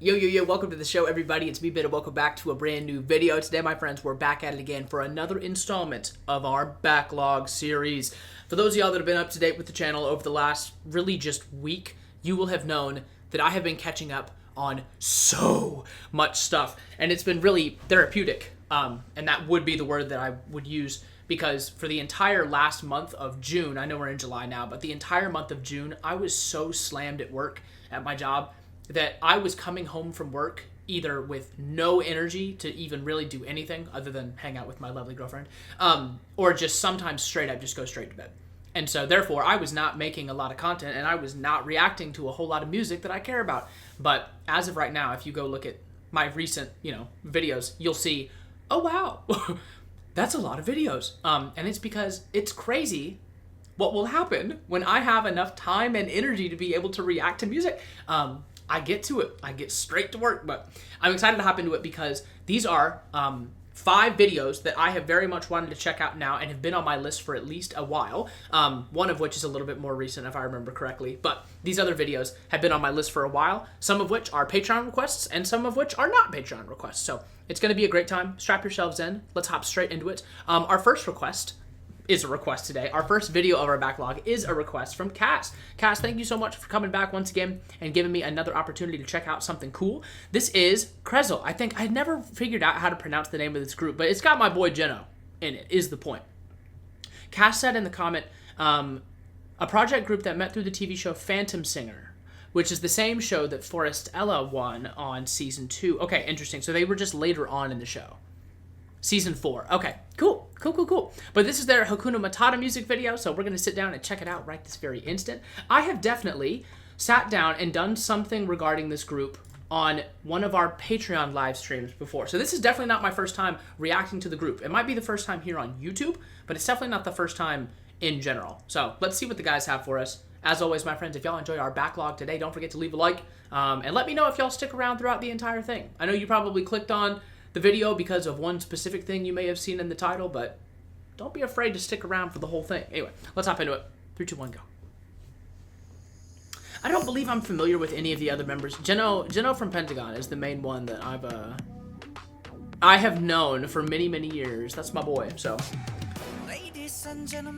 Yo, welcome to the show, everybody. It's me, Bit, and welcome back to a brand new video. Today, my friends, we're back at it again for another installment of our backlog series. For those of y'all that have been up to date with the channel over the last, really just week, you will have known that I have been catching up on so much stuff, and it's been really therapeutic, and that would be the word that I would use, because for the entire last month of June, I know we're in July now, but the entire month of June, I was so slammed at work, at my job, that I was coming home from work either with no energy to even really do anything other than hang out with my lovely girlfriend, or just sometimes straight up just go straight to bed. And so therefore I was not making a lot of content, and I was not reacting to a whole lot of music that I care about. But as of right now, if you go look at my recent, videos, you'll see, oh wow, that's a lot of videos. And it's because it's crazy what will happen when I have enough time and energy to be able to react to music. I get to it. I get straight to work, but I'm excited to hop into it because these are 5 videos that I have very much wanted to check out now and have been on my list for at least a while, one of which is a little bit more recent if I remember correctly, but these other videos have been on my list for a while, some of which are Patreon requests and some of which are not Patreon requests, so it's going to be a great time. Strap yourselves in. Let's hop straight into it. Our first request is a request today. Our first video of our backlog is a request from Cass. Cass, thank you so much for coming back once again and giving me another opportunity to check out something cool. This is CREZL. I think I never figured out how to pronounce the name of this group, but it's got my boy Geno in it, is the point. Cass said in the comment, a project group that met through the TV show Phantom Singer, which is the same show that Forestella won on season 2. Okay, interesting. So they were just later on in the show. Season 4. Okay, cool. But this is their HAKUNA MATATA music video, so we're going to sit down and check it out right this very instant. I have definitely sat down and done something regarding this group on one of our Patreon live streams before. So this is definitely not my first time reacting to the group. It might be the first time here on YouTube, but it's definitely not the first time in general. So let's see what the guys have for us. As always, my friends, if y'all enjoy our backlog today, don't forget to leave a like, and let me know if y'all stick around throughout the entire thing. I know you probably clicked on the video because of one specific thing you may have seen in the title, but don't be afraid to stick around for the whole thing. Anyway, let's hop into it. 3, 2, 1, go. I don't believe I'm familiar with any of the other members. Geno from Pentagon is the main one that I have known for many, many years. That's my boy, so.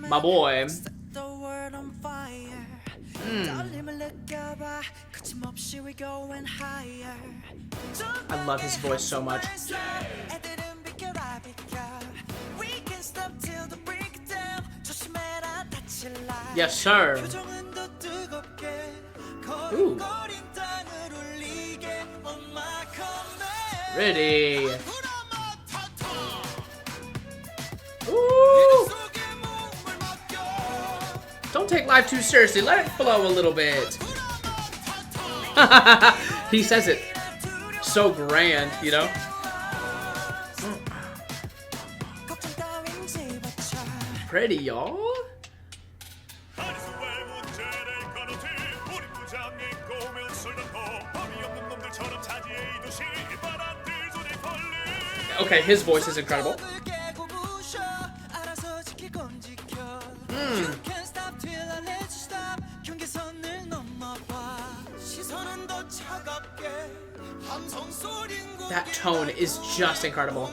My boy. I love his voice so much. Yes, sir. Ooh. Ready. Ooh. Don't take life too seriously. Let it flow a little bit. He says it so grand, you know? Pretty, y'all. Okay, his voice is incredible. That tone is just incredible.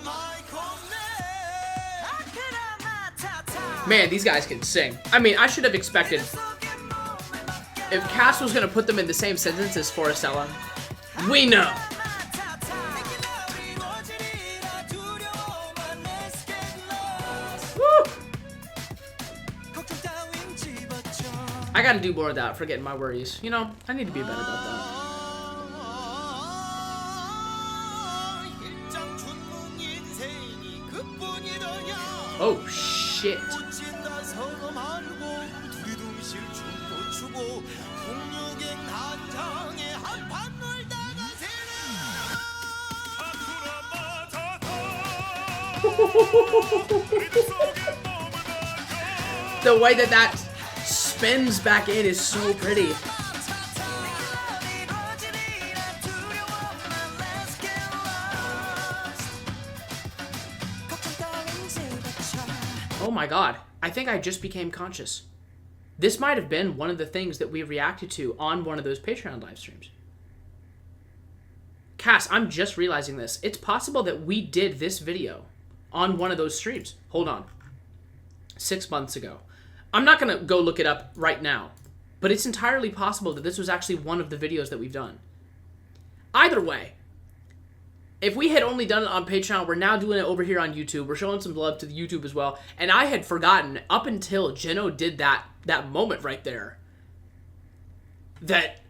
Man, these guys can sing. I mean, I should have expected if Cass was going to put them in the same sentence as Forestella. We know. Woo. I got to do more of that, forgetting my worries. You know, I need to be better about that. Oh, shit. The way that spins back in is so pretty. Oh my god, I think I just became conscious. This might have been one of the things that we reacted to on one of those Patreon live streams. Cass, I'm just realizing this. It's possible that we did this video on one of those streams. Hold on. 6 months ago. I'm not going to go look it up right now, but it's entirely possible that this was actually one of the videos that we've done. Either way, if we had only done it on Patreon, we're now doing it over here on YouTube. We're showing some love to the YouTube as well. And I had forgotten up until Jeno did that moment right there that,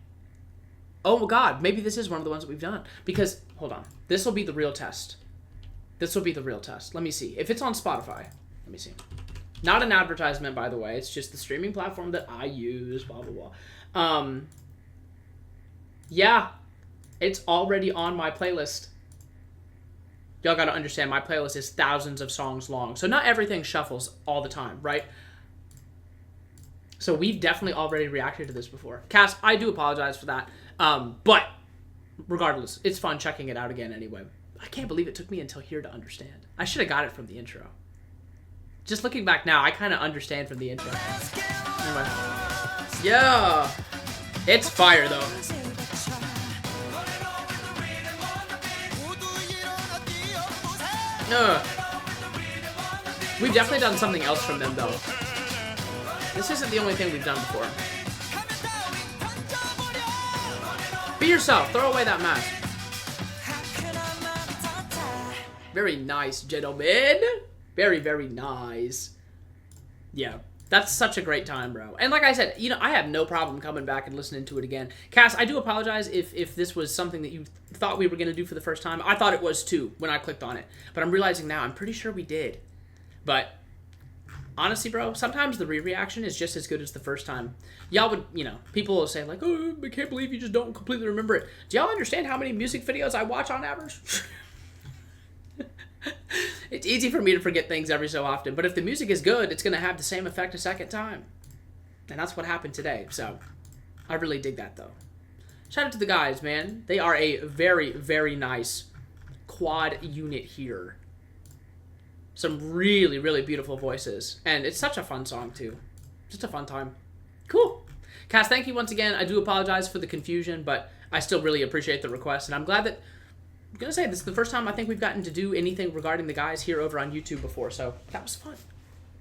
oh my God, maybe this is one of the ones that we've done. Because, hold on, this will be the real test. This will be the real test. Let me see. If it's on Spotify, let me see. Not an advertisement, by the way. It's just the streaming platform that I use, blah, blah, blah. Yeah, it's already on my playlist. Y'all gotta understand, my playlist is thousands of songs long. So not everything shuffles all the time, right? So we've definitely already reacted to this before. Cass, I do apologize for that. But regardless, it's fun checking it out again anyway. I can't believe it took me until here to understand. I should have got it from the intro. Just looking back now, I kind of understand from the intro. Anyway. Yeah! It's fire, though. We've definitely done something else from them, though. This isn't the only thing we've done before. Be yourself. Throw away that mask. Very nice, gentlemen. Very, very nice. Yeah, that's such a great time, bro. And like I said, you know, I have no problem coming back and listening to it again. Cass, I do apologize if this was something that you thought we were going to do for the first time. I thought it was too when I clicked on it. But I'm realizing now, I'm pretty sure we did. But honestly, bro, sometimes the re-reaction is just as good as the first time. Y'all would, you know, people will say like, oh, I can't believe you just don't completely remember it. Do y'all understand how many music videos I watch on average? It's easy for me to forget things every so often, but if the music is good, it's going to have the same effect a second time. And that's what happened today, so I really dig that, though. Shout out to the guys, man. They are a very, very nice quad unit here. Some really, really beautiful voices, and it's such a fun song, too. Just a fun time. Cool. Cass, thank you once again. I do apologize for the confusion, but I still really appreciate the request, and I'm glad that I'm going to say this is the first time I think we've gotten to do anything regarding the guys here over on YouTube before, so that was fun.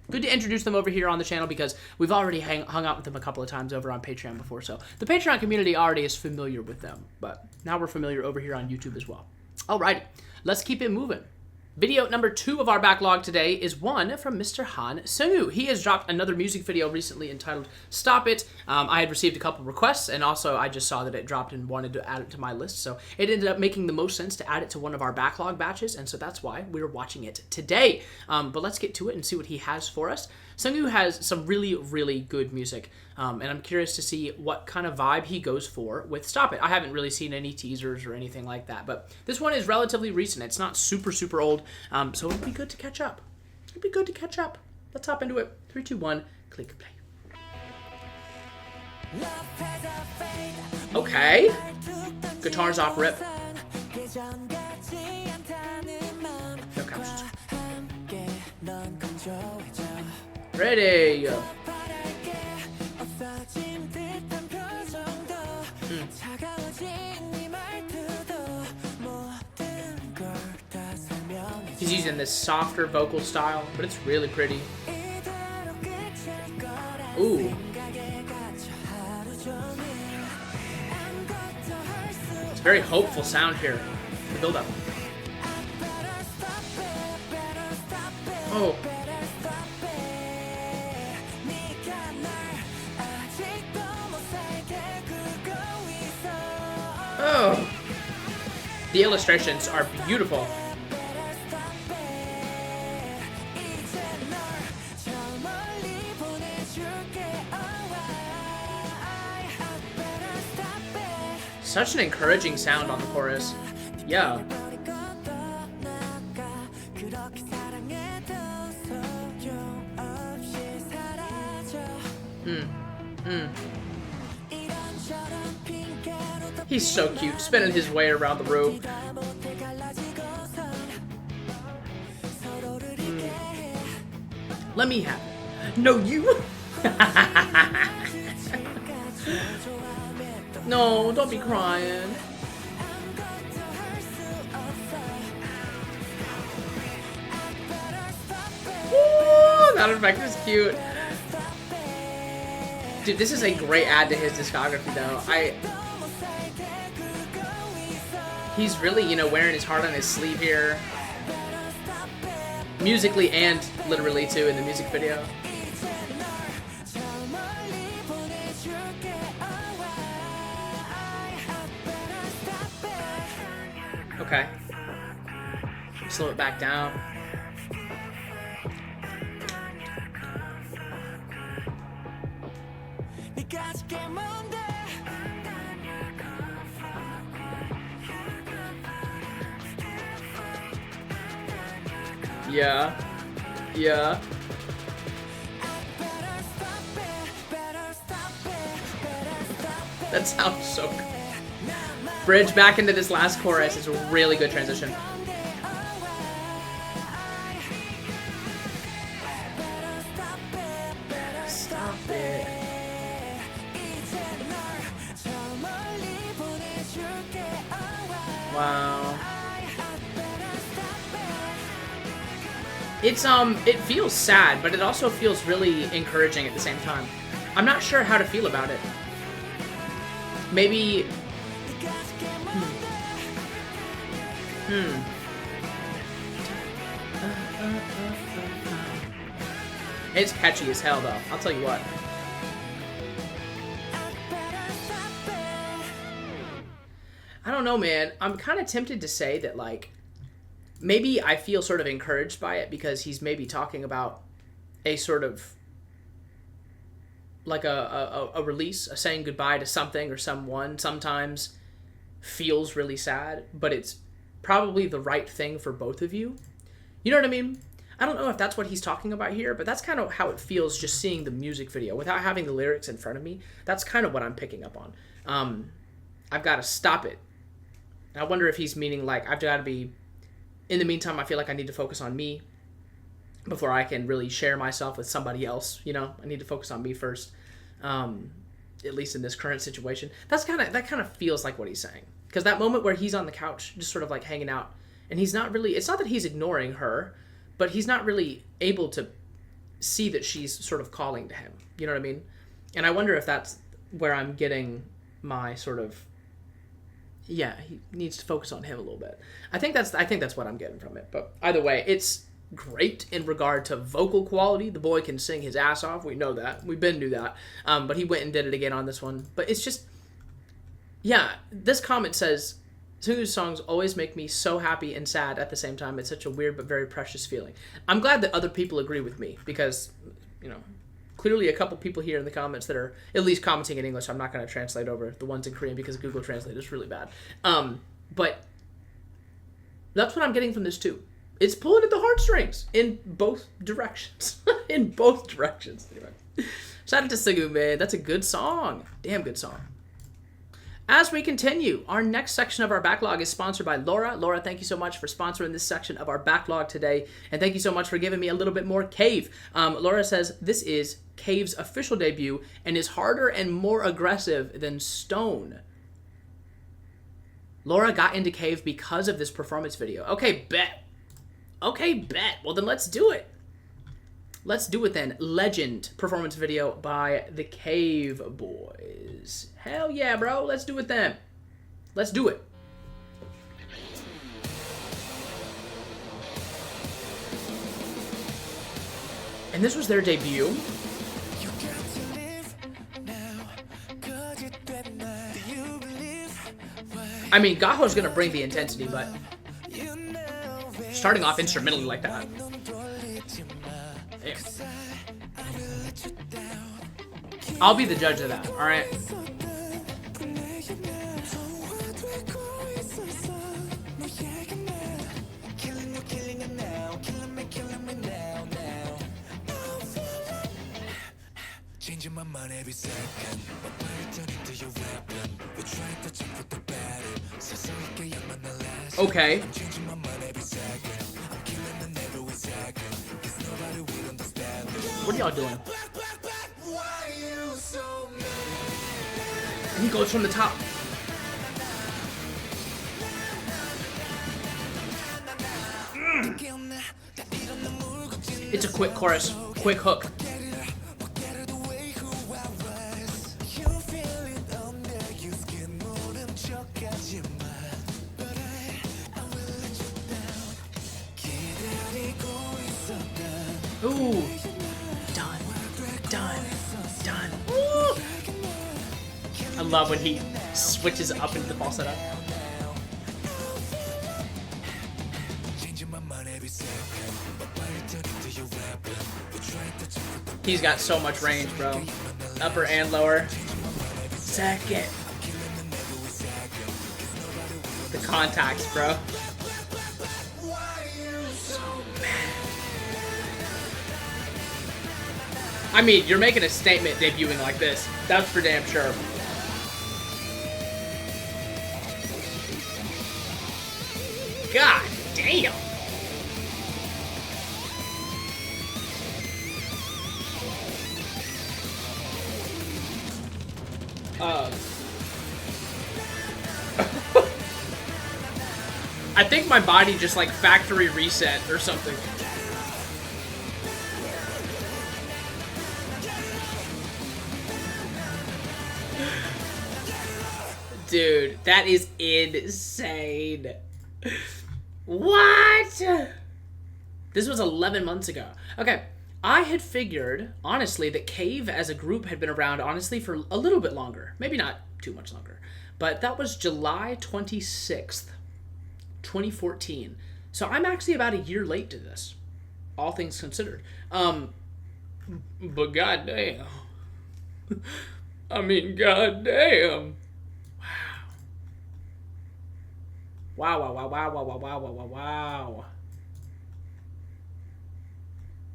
Good to introduce them over here on the channel because we've already hung out with them a couple of times over on Patreon before, so the Patreon community already is familiar with them, but now we're familiar over here on YouTube as well. Alrighty, let's keep it moving. Video number 2 of our backlog today is one from Mr. Han Seung. He has dropped another music video recently entitled Stop It. I had received a couple requests, and also I just saw that it dropped and wanted to add it to my list, so it ended up making the most sense to add it to one of our backlog batches, and so that's why we're watching it today. But let's get to it and see what he has for us. Seung has some really, really good music, and I'm curious to see what kind of vibe he goes for with Stop It. I haven't really seen any teasers or anything like that, but this one is relatively recent. It's not super, super old, so it'll be good to catch up. It'll be good to catch up. Let's hop into it. 3, 2, 1, click play. Okay. Guitars off rip. No captions. Ready. He's using this softer vocal style, but it's really pretty. Ooh. It's a very hopeful sound here. The build up. Oh. Oh. The illustrations are beautiful. Such an encouraging sound on the chorus. Yeah. He's so cute, spinning his way around the room. Let me have it. No, you. No, don't be crying. sound effect is cute. Dude, this is a great add to his discography, though. He's really, you know, wearing his heart on his sleeve here. Musically and literally, too, in the music video. Okay. Slow it back down. Yeah. Yeah. That sounds so good. Bridge back into this last chorus is a really good transition. Stop it. Wow. It feels sad, but it also feels really encouraging at the same time. I'm not sure how to feel about it. Maybe... It's catchy as hell, though. I'll tell you what. I don't know, man. I'm kind of tempted to say that, like, maybe I feel sort of encouraged by it because he's maybe talking about a sort of, like a release, a saying goodbye to something or someone sometimes feels really sad, but it's probably the right thing for both of you. You know what I mean? I don't know if that's what he's talking about here, but that's kind of how it feels just seeing the music video without having the lyrics in front of me. That's kind of what I'm picking up on. I've got to stop it. I wonder if he's meaning like I've got to be... In the meantime, I feel like I need to focus on me before I can really share myself with somebody else. You know, I need to focus on me first, at least in this current situation. That kind of feels like what he's saying. Because that moment where he's on the couch, just sort of like hanging out, and he's not really, it's not that he's ignoring her, but he's not really able to see that she's sort of calling to him. You know what I mean? And I wonder if that's where I'm getting my sort of, yeah, he needs to focus on him a little bit. I think that's what I'm getting from it. But either way, it's great in regard to vocal quality. The boy can sing his ass off. We know that. We've been knew that. But he went and did it again on this one. But it's just, yeah, this comment says, Seung's songs always make me so happy and sad at the same time. It's such a weird but very precious feeling. I'm glad that other people agree with me because, you know, clearly a couple people here in the comments that are at least commenting in English. I'm not going to translate over the ones in Korean because Google Translate is really bad. But that's what I'm getting from this too. It's pulling at the heartstrings in both directions. In both directions. Anyway. Shout out to Seung, man. That's a good song. Damn good song. As we continue, our next section of our backlog is sponsored by Laura. Laura, thank you so much for sponsoring this section of our backlog today. And thank you so much for giving me a little bit more KAVE. Laura says, this is KAVE's official debut and is harder and more aggressive than Stone. Laura got into KAVE because of this performance video. Okay, bet. Okay, bet. Well, then let's do it. Let's do it then. Legend performance video by the KAVE boys. Hell yeah, bro. Let's do it then. Let's do it. And this was their debut. I mean, Gaho's gonna bring the intensity, but starting off instrumentally like that. Yeah. I'll be the judge of that, alright? Okay. What are y'all doing? And he goes from the top. It's a quick chorus. quick hook. Ooh. Done. Done. Done. Ooh. I love when he switches up into the falsetto. He's got so much range, bro. Upper and lower. Second. The contacts, bro. So bad. I mean, you're making a statement debuting like this. That's for damn sure. God damn. I think my body just like factory reset or something. Dude, that is insane. What? This was 11 months ago. Okay, I had figured, honestly, that KAVE as a group had been around, honestly, for a little bit longer. Maybe not too much longer. But that was July 26th, 2014. So I'm actually about a year late to this, all things considered. But goddamn. I mean, goddamn. Wow. Wow, wow, wow, wow, wow, wow, wow, wow, wow.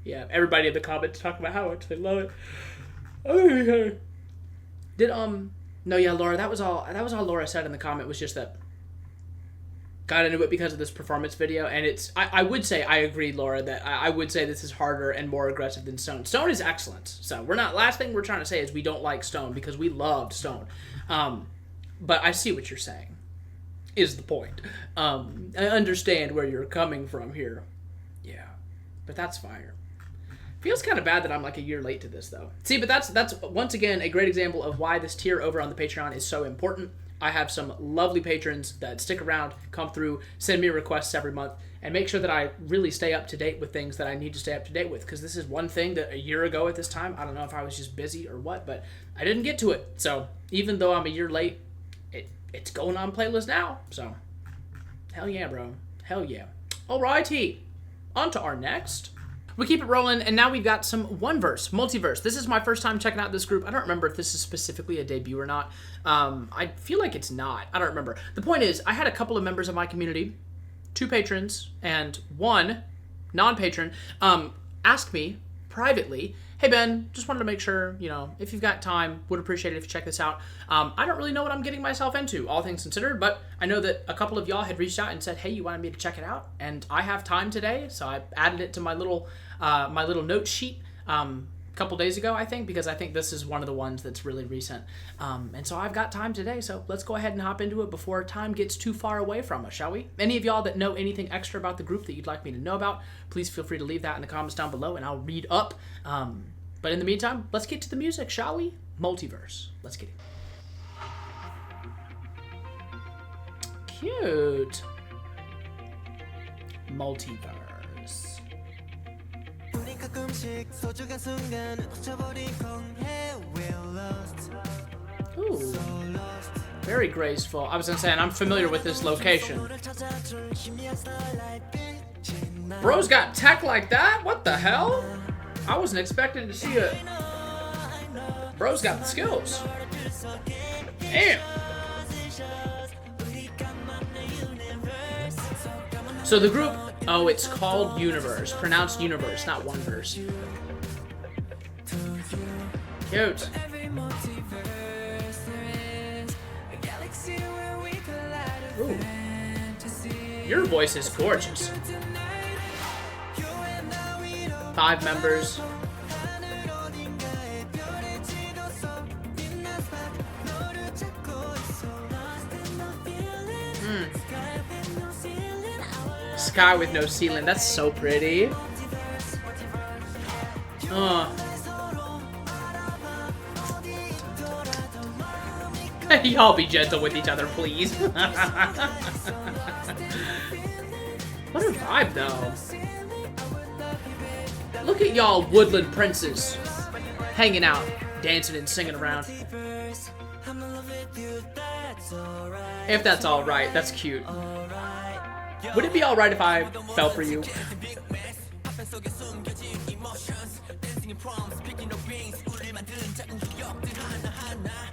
Yeah, everybody in the comments talking about how much they love it. Okay. Did no, yeah, Laura, that was all Laura said in the comment, was just that got into it because of this performance video, and it's I would say, I agree, Laura, that I would say this is harder and more aggressive than Stone. Stone is excellent. So we're not, last thing we're trying to say is we don't like Stone, because we loved Stone. But I see what you're saying. Is the point. I understand where you're coming from here. Yeah. But that's fire. Feels kind of bad that I'm like a year late to this, though. See, but that's once again a great example of why this tier over on the Patreon is so important. I have some lovely patrons that stick around, come through, send me requests every month, and make sure that I really stay up to date with things that I need to stay up to date with. Because this is one thing that a year ago at this time, I don't know if I was just busy or what, but I didn't get to it. So even though I'm a year late, it's going on playlist now. So hell yeah, bro. Hell yeah. Alrighty. On to our next. We keep it rolling, and now we've got some 1VERSE, Multiverse. This is my first time checking out this group. I don't remember if this is specifically a debut or not. I feel like it's not. I don't remember. The point is, I had a couple of members of my community, 2 patrons, and 1 non-patron, ask me privately, hey Ben, just wanted to make sure, you know, if you've got time, would appreciate it if you check this out. I don't really know what I'm getting myself into, all things considered, but I know that a couple of y'all had reached out and said, hey, you wanted me to check it out, and I have time today, so I added it to my little note sheet a couple days ago, I think, because I think this is one of the ones that's really recent. And so I've got time today, so let's go ahead and hop into it before time gets too far away from us, shall we? Any of y'all that know anything extra about the group that you'd like me to know about, please feel free to leave that in the comments down below, and I'll read up. But in the meantime, let's get to the music, shall we? Multiverse. Let's get it. Cute. Multiverse. Ooh. Very graceful. I was gonna say, and I'm familiar with this location. Bro's got tech like that? What the hell? I wasn't expecting to see it. Bro's got the skills. Damn. So the group, oh, it's called Universe. Pronounced Universe, not 1VERSE. Cute. Ooh. Your voice is gorgeous. 5 members. Sky with no ceiling. That's so pretty. Y'all be gentle with each other, please. What a vibe, though. Look at y'all woodland princes hanging out, dancing and singing around. If that's alright, that's cute. Would it be alright if I fell for you?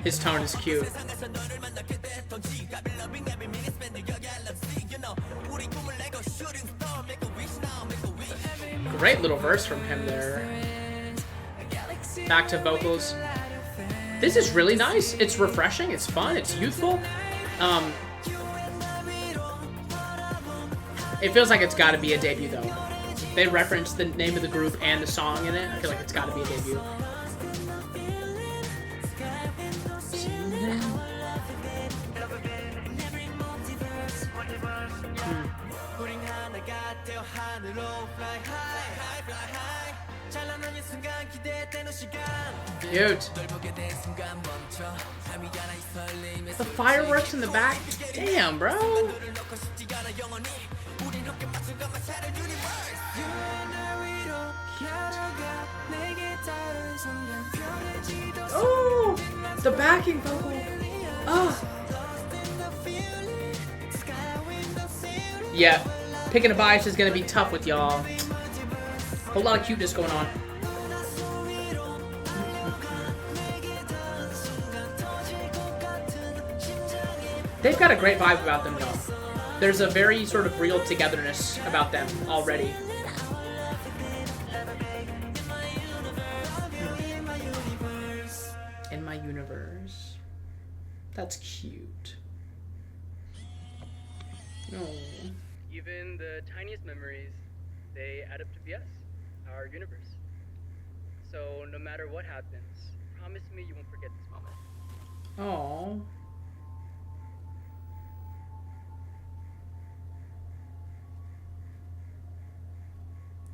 His tone is cute. Great little verse from him there. Back to vocals. This is really nice. It's refreshing. It's fun. It's youthful. It feels like it's got to be a debut, though. They reference the name of the group and the song in it. I feel like it's got to be a debut. Cute. The fireworks in the back? Damn, bro. Oh, the backing vocal. Oh. Yeah, picking a bias is gonna be tough with y'all. A whole lot of cuteness going on. They've got a great vibe about them, y'all. There's a very sort of real togetherness about them already. In my universe. That's cute. Oh. Even the tiniest memories, they add up to be us, our universe. So no matter what happens, promise me you won't forget this moment. Oh.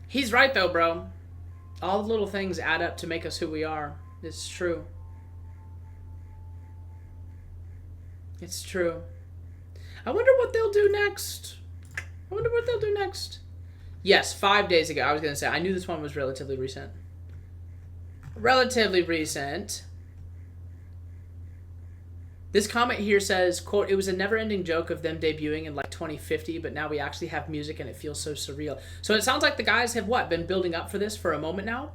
He's right though, bro. All the little things add up to make us who we are. It's true. It's true. I wonder what they'll do next. I wonder what they'll do next. Yes, 5 days ago. I was going to say, I knew this one was relatively recent. Relatively recent. This comment here says, quote, "It was a never-ending joke of them debuting in like 2050, but now we actually have music and it feels so surreal." So it sounds like the guys have, what, been building up for this for a moment now?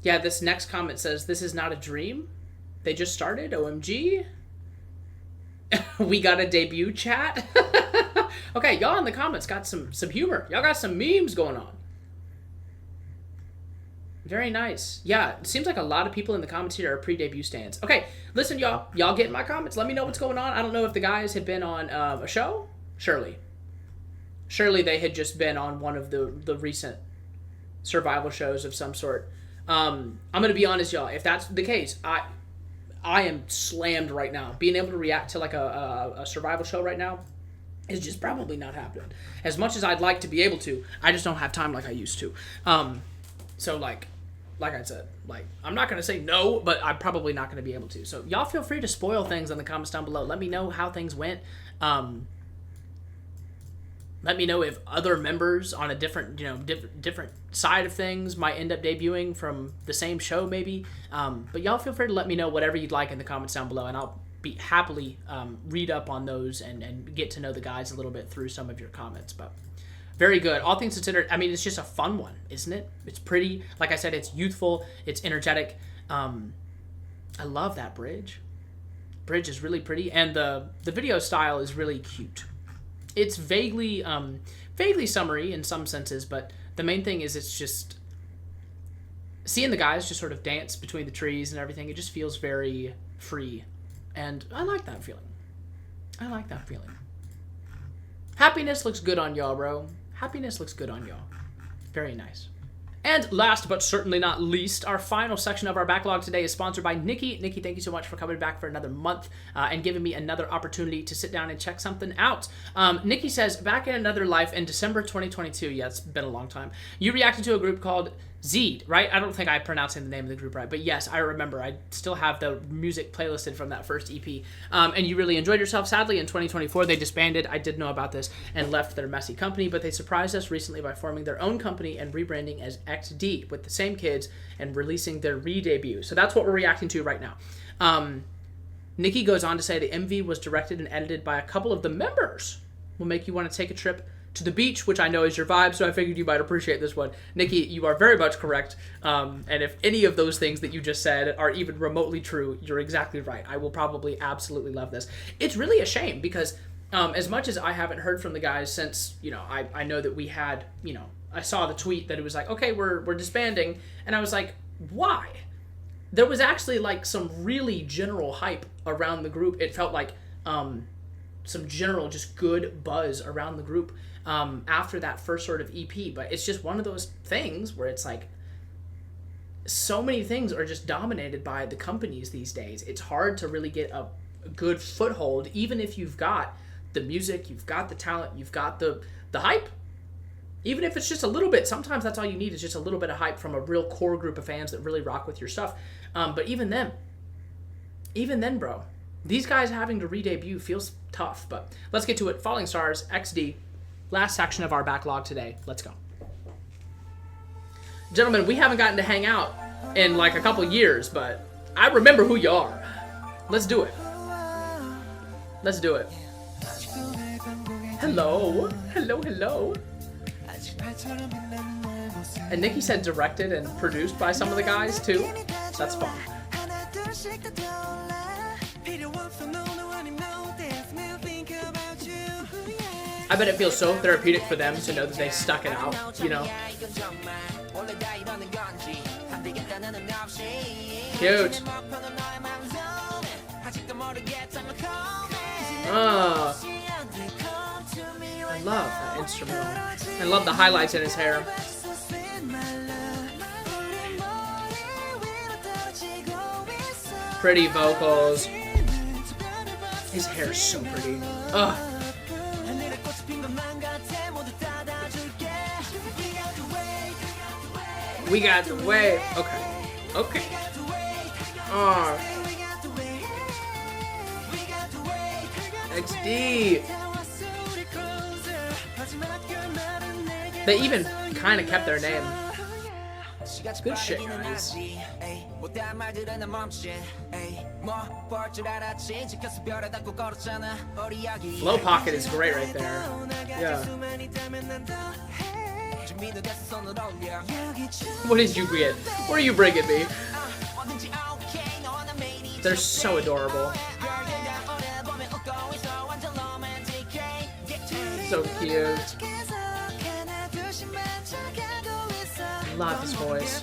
Yeah, this next comment says, "This is not a dream. They just started, OMG. We got a debut chat." Okay, y'all in the comments got some humor. Y'all got some memes going on. Very nice. Yeah, it seems like a lot of people in the comments here are pre-debut stands. Okay, listen, y'all. Y'all get in my comments. Let me know what's going on. I don't know if the guys had been on a show. Surely they had just been on one of the recent survival shows of some sort. I'm going to be honest, y'all. If that's the case, I am slammed right now. Being able to react to like a survival show right now is just probably not happening. As much as I'd like to be able to, I just don't have time like I used to. So like I said, like, I'm not going to say no, but I'm probably not going to be able to. So y'all feel free to spoil things in the comments down below. Let me know how things went. Let me know if other members on a different, different side of things might end up debuting from the same show maybe. But y'all feel free to let me know whatever you'd like in the comments down below, and I'll be happily read up on those and get to know the guys a little bit through some of your comments. But very good. All things considered, I mean, it's just a fun one, isn't it? It's pretty. Like I said, it's youthful. It's energetic. I love that bridge. Bridge is really pretty, and the video style is really cute. It's vaguely summery in some senses, but the main thing is it's just seeing the guys just sort of dance between the trees and everything. It just feels very free, and I like that feeling. I like that feeling. Happiness looks good on y'all, bro. Happiness looks good on y'all. Very nice. And last but certainly not least, our final section of our backlog today is sponsored by Nikki. Nikki, thank you so much for coming back for another month and giving me another opportunity to sit down and check something out. Nikki says, back in another life in December 2022, yeah, it's been a long time, you reacted to a group called Zed, right? I don't think I'm pronouncing the name of the group right, but yes, I remember. I still have the music playlisted from that first EP. And you really enjoyed yourself. Sadly, in 2024, they disbanded. I did know about this and left their messy company, but they surprised us recently by forming their own company and rebranding as XD with the same kids and releasing their re-debut. So that's what we're reacting to right now. Nikki goes on to say the MV was directed and edited by a couple of the members. Will make you want to take a trip to the beach, which I know is your vibe, so I figured you might appreciate this one. Nikki, you are very much correct, and if any of those things that you just said are even remotely true, you're exactly right. I will probably absolutely love this. It's really a shame, because as much as I haven't heard from the guys since, you know, I know that we had, you know, I saw the tweet that it was like, okay, we're disbanding, and I was like, why? There was actually, like, some really general hype around the group. It felt like some general just good buzz around the group after that first sort of EP, but it's just one of those things where it's like so many things are just dominated by the companies these days. It's hard to really get a good foothold, even if you've got the music, you've got the talent, you've got the hype. Even if it's just a little bit, sometimes that's all you need is just a little bit of hype from a real core group of fans that really rock with your stuff. But even then, bro, these guys having to re-debut feels tough. But let's get to it. Falling Stars, XD, last section of our backlog today. Let's go. Gentlemen, we haven't gotten to hang out in like a couple years, but I remember who you are. Let's do it. Let's do it. Hello. Hello, hello. And Nikki said directed and produced by some of the guys too. That's fun. I bet it feels so therapeutic for them to know that they stuck it out, you know? Cute. I love that instrumental. I love the highlights in his hair. Pretty vocals. His hair's so pretty. Ugh. We got the wave. Okay. Okay. Oh. XD. They even kind of kept their name. Good shit, guys. Flow Pocket is great right there. Yeah. What did you get? What are you bringing me? They're so adorable. So cute. Love his voice.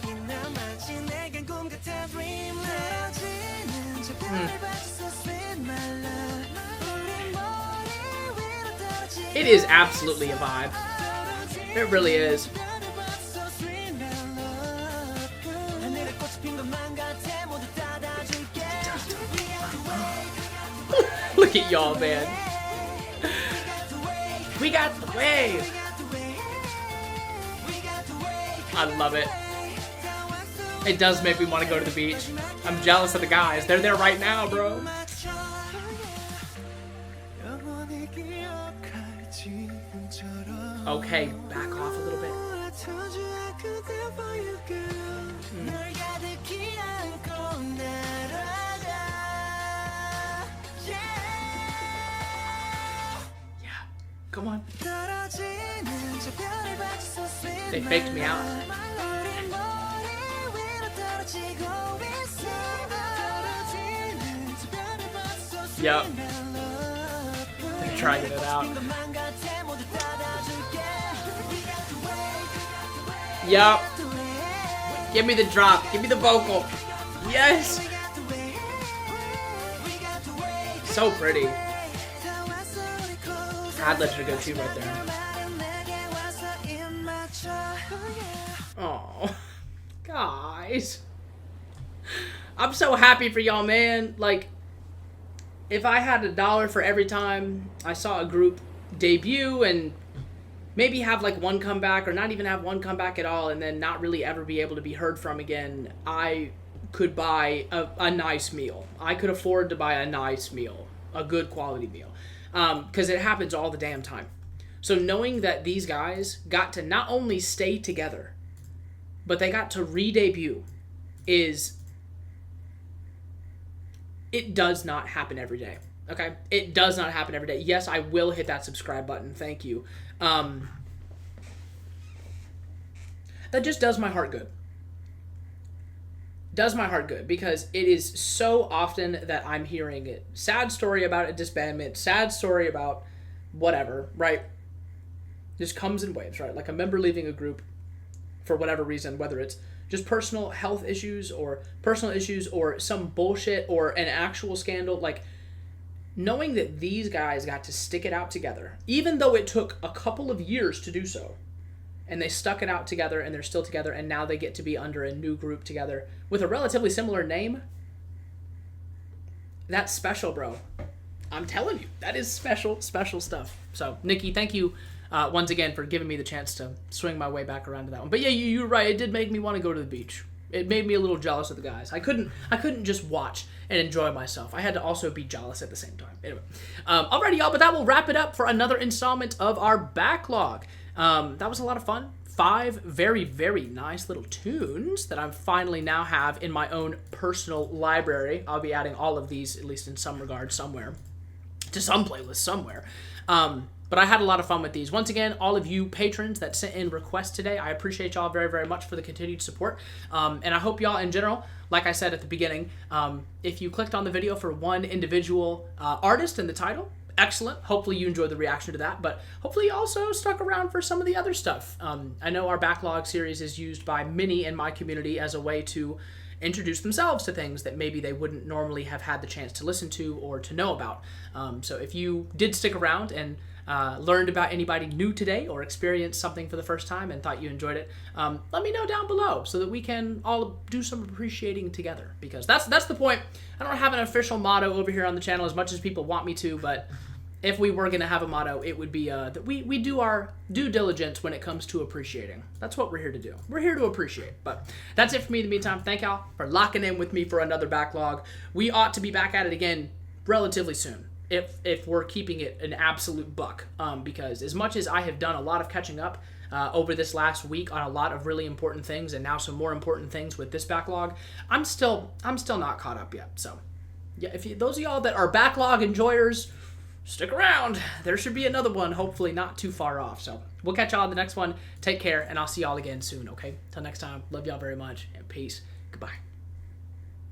It is absolutely a vibe. It really is. Look at y'all, man. We got the wave. I love it. It does make me want to go to the beach. I'm jealous of the guys. They're there right now, bro. Okay, back off a little bit. Yeah, come on. They faked me out. Yep. They're trying it out. Yep. Give me the drop. Give me the vocal. Yes. So pretty. Ad-libs are good too right there. Oh, guys. I'm so happy for y'all, man. Like, if I had $1 for every time I saw a group debut and maybe have like one comeback or not even have one comeback at all and then not really ever be able to be heard from again, I could buy a nice meal. I could afford to buy a nice meal, a good quality meal, because it happens all the damn time. So knowing that these guys got to not only stay together, but they got to re-debut it does not happen every day. Okay? It does not happen every day. Yes, I will hit that subscribe button. Thank you. That just does my heart good. Does my heart good, because it is so often that I'm hearing it. Sad story about a disbandment, sad story about whatever, right? Just comes in waves, right? Like a member leaving a group for whatever reason, whether it's just personal health issues or personal issues or some bullshit or an actual scandal. Like, knowing that these guys got to stick it out together, even though it took a couple of years to do so, and they stuck it out together and they're still together, and now they get to be under a new group together with a relatively similar name, that's special, bro. I'm telling you, that is special, special stuff. So, Nikki, thank you once again for giving me the chance to swing my way back around to that one. But yeah, you're right. It did make me want to go to the beach. It made me a little jealous of the guys. I couldn't just watch and enjoy myself. I had to also be jealous at the same time. Anyway, alrighty, y'all. But that will wrap it up for another installment of our backlog. That was a lot of fun. 5 very, very nice little tunes that I finally now have in my own personal library. I'll be adding all of these, at least in some regard, somewhere, to some playlist somewhere. But I had a lot of fun with these. Once again, all of you patrons that sent in requests today, I appreciate y'all very, very much for the continued support. And I hope y'all in general, like I said at the beginning, if you clicked on the video for one individual artist in the title, excellent. Hopefully you enjoyed the reaction to that, but hopefully you also stuck around for some of the other stuff. I know our backlog series is used by many in my community as a way to introduce themselves to things that maybe they wouldn't normally have had the chance to listen to or to know about. So if you did stick around and learned about anybody new today or experienced something for the first time and thought you enjoyed it, let me know down below so that we can all do some appreciating together, because that's the point. I don't have an official motto over here on the channel as much as people want me to, but if we were going to have a motto, it would be that we do our due diligence when it comes to appreciating. That's what we're here to do. We're here to appreciate. But that's it for me in the meantime. Thank y'all for locking in with me for another backlog. We ought to be back at it again relatively soon, if we're keeping it an absolute buck. Because as much as I have done a lot of catching up over this last week on a lot of really important things, and now some more important things with this backlog, I'm still not caught up yet. So yeah, those of y'all that are backlog enjoyers, stick around. There should be another one, hopefully not too far off. So we'll catch y'all in the next one. Take care, and I'll see y'all again soon, okay? Till next time, love y'all very much, and peace. Goodbye.